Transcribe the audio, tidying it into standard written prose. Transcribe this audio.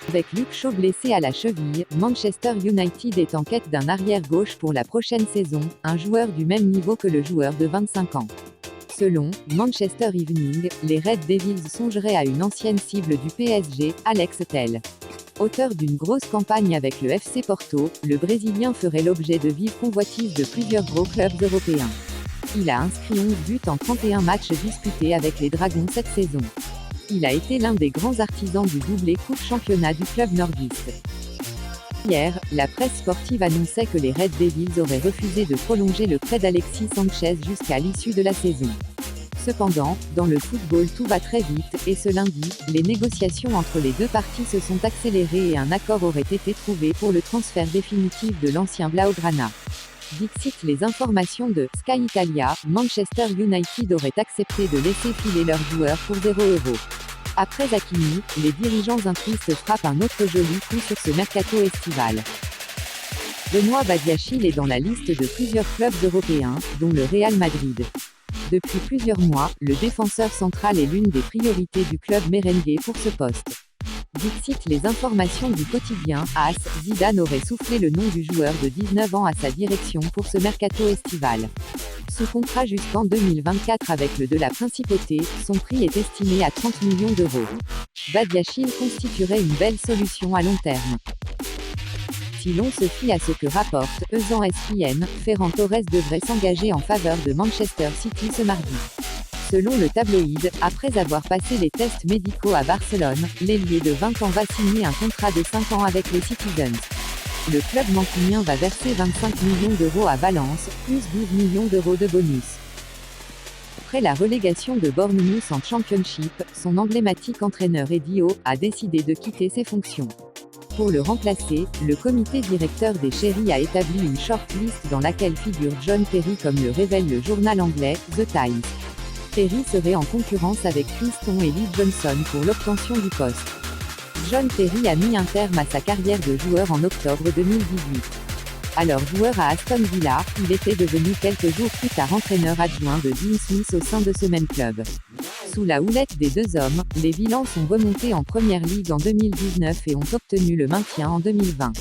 Avec Luke Shaw blessé à la cheville, Manchester United est en quête d'un arrière-gauche pour la prochaine saison, un joueur du même niveau que le joueur de 25 ans. Selon Manchester Evening, les Red Devils songeraient à une ancienne cible du PSG, Alex Telles. Auteur d'une grosse campagne avec le FC Porto, le Brésilien ferait l'objet de vives convoitises de plusieurs gros clubs européens. Il a inscrit 11 buts en 31 matchs disputés avec les Dragons cette saison. Il a été l'un des grands artisans du doublé Coupe Championnat du club nordiste. Hier, la presse sportive annonçait que les Red Devils auraient refusé de prolonger le prêt d'Alexis Sanchez jusqu'à l'issue de la saison. Cependant, dans le football tout va très vite, et ce lundi, les négociations entre les deux parties se sont accélérées et un accord aurait été trouvé pour le transfert définitif de l'ancien Blaugrana. Dixit les informations de Sky Italia, Manchester United aurait accepté de laisser filer leurs joueurs pour 0 €. Après Hakimi, les dirigeants intristes frappent un autre joli coup sur ce mercato estival. Benoît Badiachil est dans la liste de plusieurs clubs européens, dont le Real Madrid. Depuis plusieurs mois, le défenseur central est l'une des priorités du club merengue pour ce poste. Dixit les informations du quotidien AS, Zidane aurait soufflé le nom du joueur de 19 ans à sa direction pour ce mercato estival. Sous contrat jusqu'en 2024 avec le de la Principauté, son prix est estimé à 30 millions d'euros. Badiachil constituerait une belle solution à long terme. Si l'on se fie à ce que rapporte ESPN, Ferran Torres devrait s'engager en faveur de Manchester City ce mardi. Selon le tabloïd, après avoir passé les tests médicaux à Barcelone, l'ailier de 20 ans va signer un contrat de 5 ans avec les Citizens. Le club mancunien va verser 25 millions d'euros à Valence, plus 12 millions d'euros de bonus. Après la relégation de Bournemouth en Championship, son emblématique entraîneur Eddie Howe a décidé de quitter ses fonctions. Pour le remplacer, le comité directeur des Cherries a établi une shortlist dans laquelle figure John Terry comme le révèle le journal anglais, The Times. Terry serait en concurrence avec Christon et Lee Johnson pour l'obtention du poste. John Terry a mis un terme à sa carrière de joueur en octobre 2018. Alors joueur à Aston Villa, il était devenu quelques jours plus tard entraîneur adjoint de Dean Smith au sein de ce même club. Sous la houlette des deux hommes, les Villans sont remontés en Première Ligue en 2019 et ont obtenu le maintien en 2020.